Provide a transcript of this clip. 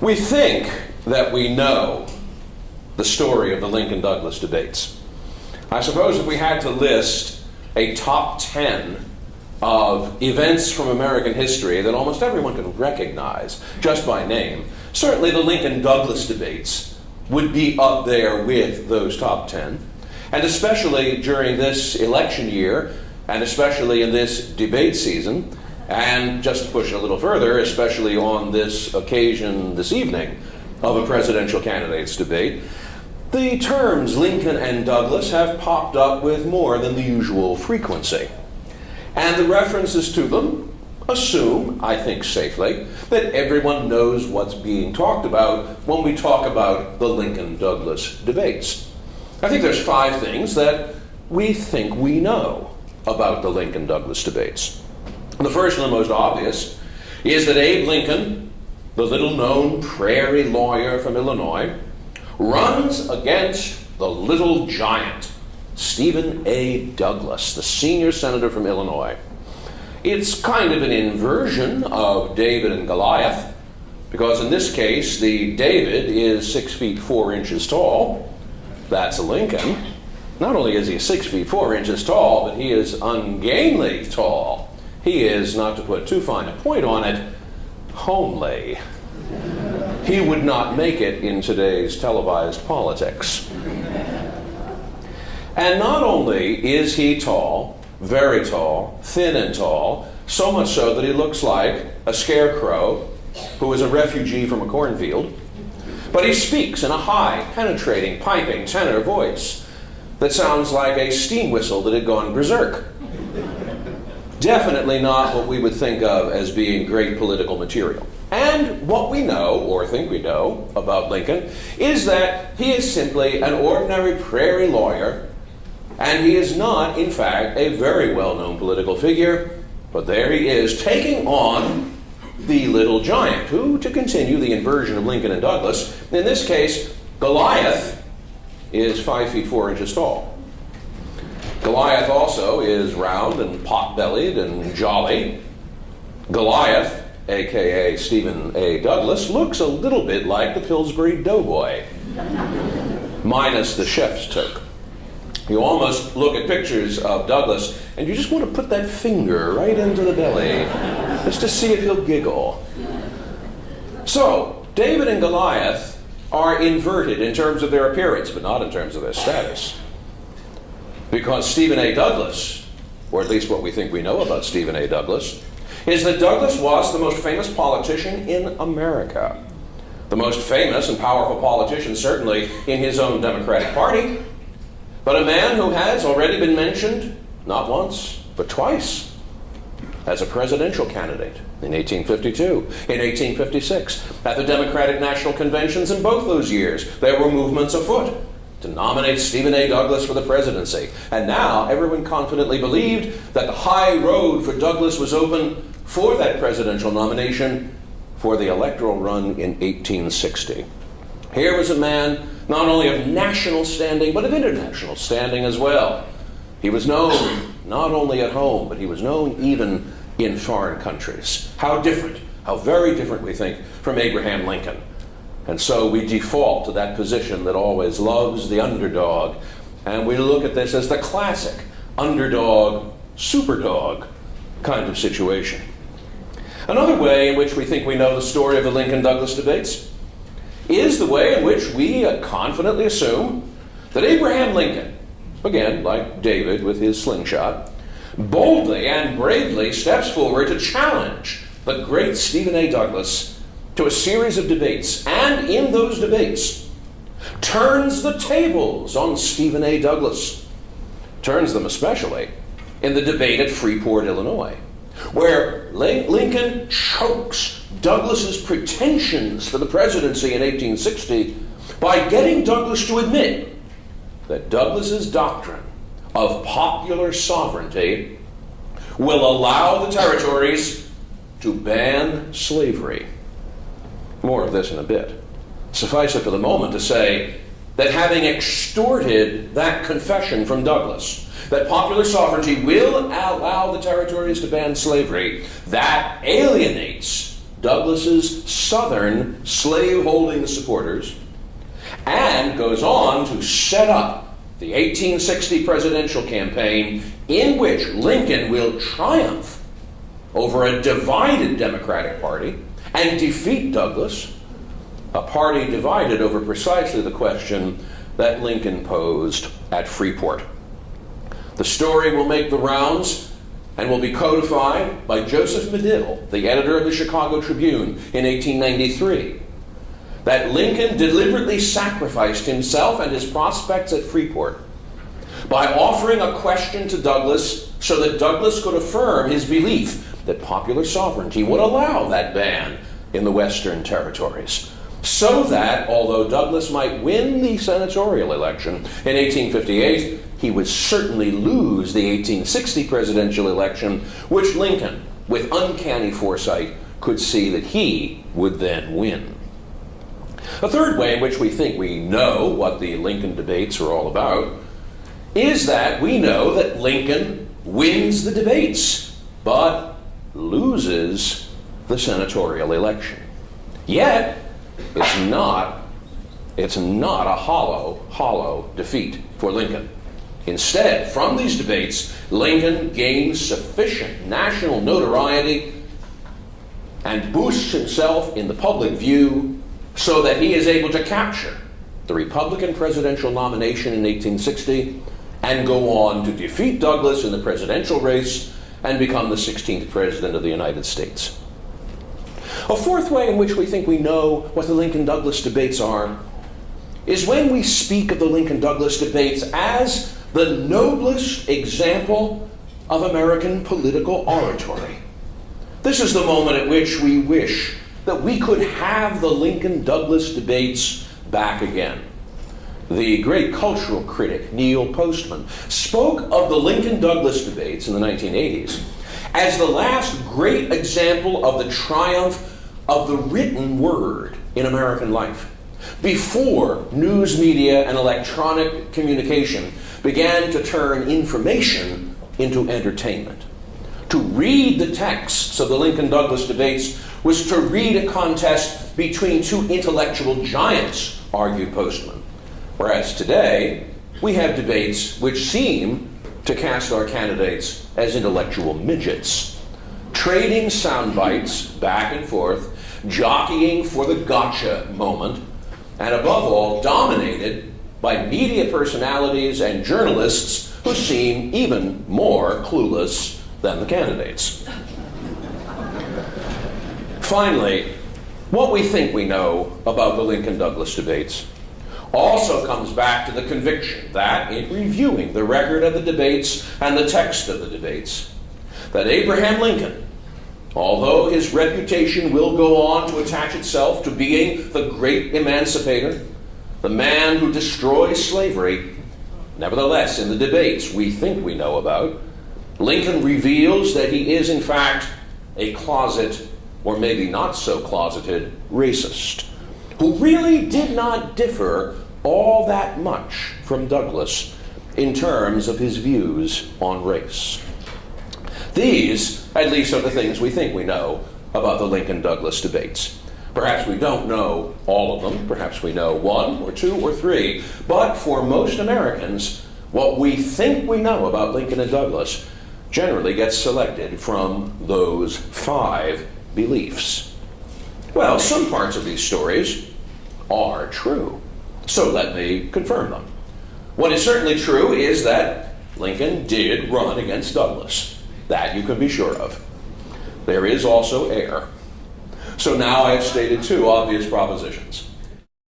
We think that we know the story of the Lincoln-Douglas debates. I suppose if we had to list a top 10 of events from American history that almost everyone can recognize just by name, certainly the Lincoln-Douglas debates would be up there with those top 10. And especially during this election year, and especially in this debate season, and just to push it a little further, especially on this occasion this evening of a presidential candidates debate, the terms Lincoln and Douglas have popped up with more than the usual frequency. And the references to them assume, I think safely, that everyone knows what's being talked about when we talk about the Lincoln-Douglas debates. I think there's 5 things that we think we know about the Lincoln-Douglas debates. The first and the most obvious is that Abe Lincoln, the little-known prairie lawyer from Illinois, runs against the little giant, Stephen A. Douglas, the senior senator from Illinois. It's kind of an inversion of David and Goliath, because in this case, the David is 6 feet 4 inches tall. That's Lincoln. Not only is he 6 feet 4 inches tall, but he is ungainly tall. He is, not to put too fine a point on it, homely. He would not make it in today's televised politics. And not only is he tall, very tall, thin and tall, so much so that he looks like a scarecrow who is a refugee from a cornfield, but he speaks in a high, penetrating, piping tenor voice that sounds like a steam whistle that had gone berserk. Definitely not what we would think of as being great political material. And what we know, or think we know, about Lincoln is that he is simply an ordinary prairie lawyer, and he is not, in fact, a very well-known political figure, but there he is taking on the little giant, who, to continue the inversion of Lincoln and Douglas, in this case, Goliath is 5 feet 4 inches tall. Goliath also is round and pot-bellied and jolly. Goliath, a.k.a. Stephen A. Douglas, looks a little bit like the Pillsbury Doughboy, minus the chef's toque. You almost look at pictures of Douglas, and you just want to put that finger right into the belly, just to see if he'll giggle. So, David and Goliath are inverted in terms of their appearance, but not in terms of their status. Because Stephen A. Douglas, or at least what we think we know about Stephen A. Douglas, is that Douglas was the most famous politician in America. The most famous and powerful politician, certainly, in his own Democratic Party, but a man who has already been mentioned, not once, but twice, as a presidential candidate in 1852, in 1856. At the Democratic National Conventions in both those years, there were movements afoot to nominate Stephen A. Douglas for the presidency. And now everyone confidently believed that the high road for Douglas was open for that presidential nomination for the electoral run in 1860. Here was a man not only of national standing, but of international standing as well. He was known not only at home, but he was known even in foreign countries. How different, how very different, we think, from Abraham Lincoln. And so we default to that position that always loves the underdog, and we look at this as the classic underdog, superdog kind of situation. Another way in which we think we know the story of the Lincoln-Douglas debates is the way in which we confidently assume that Abraham Lincoln, again, like David with his slingshot, boldly and bravely steps forward to challenge the great Stephen A. Douglas to a series of debates, and in those debates turns the tables on Stephen A. Douglas, turns them especially in the debate at Freeport, Illinois, where Lincoln chokes Douglas's pretensions for the presidency in 1860 by getting Douglas to admit that Douglas's doctrine of popular sovereignty will allow the territories to ban slavery. More of this in a bit. Suffice it for the moment to say that having extorted that confession from Douglas, that popular sovereignty will allow the territories to ban slavery, that alienates Douglas's Southern slave-holding supporters, and goes on to set up the 1860 presidential campaign in which Lincoln will triumph over a divided Democratic Party and defeat Douglas, a party divided over precisely the question that Lincoln posed at Freeport. The story will make the rounds and will be codified by Joseph Medill, the editor of the Chicago Tribune, in 1893, that Lincoln deliberately sacrificed himself and his prospects at Freeport by offering a question to Douglas so that Douglas could affirm his belief that popular sovereignty would allow that ban in the Western territories, so that, although Douglas might win the senatorial election in 1858, he would certainly lose the 1860 presidential election, which Lincoln, with uncanny foresight, could see that he would then win. A third way in which we think we know what the Lincoln debates are all about is that we know that Lincoln wins the debates, but loses the senatorial election. Yet, it's not a hollow defeat for Lincoln. Instead, from these debates, Lincoln gains sufficient national notoriety and boosts himself in the public view so that he is able to capture the Republican presidential nomination in 1860 and go on to defeat Douglas in the presidential race and become the 16th president of the United States. A fourth way in which we think we know what the Lincoln-Douglas debates are is when we speak of the Lincoln-Douglas debates as the noblest example of American political oratory. This is the moment at which we wish that we could have the Lincoln-Douglas debates back again. The great cultural critic Neil Postman spoke of the Lincoln-Douglas debates in the 1980s as the last great example of the triumph of the written word in American life, before news media and electronic communication began to turn information into entertainment. To read the texts of the Lincoln-Douglas debates was to read a contest between two intellectual giants, argued Postman. Whereas today, we have debates which seem to cast our candidates as intellectual midgets, trading sound bites back and forth, jockeying for the gotcha moment, and above all, dominated by media personalities and journalists who seem even more clueless than the candidates. Finally, what we think we know about the Lincoln-Douglas debates also comes back to the conviction that, in reviewing the record of the debates and the text of the debates, that Abraham Lincoln, although his reputation will go on to attach itself to being the great emancipator, the man who destroys slavery, nevertheless, in the debates we think we know about, Lincoln reveals that he is, in fact, a closet, or maybe not so closeted, racist, who really did not differ all that much from Douglas in terms of his views on race. These, at least, are the things we think we know about the Lincoln-Douglas debates. Perhaps we don't know all of them. Perhaps we know one or two or three. But for most Americans, what we think we know about Lincoln and Douglas generally gets selected from those 5 beliefs. Well, some parts of these stories are true. So let me confirm them. What is certainly true is that Lincoln did run against Douglas. That you can be sure of. There is also error. So now I have stated 2 obvious propositions.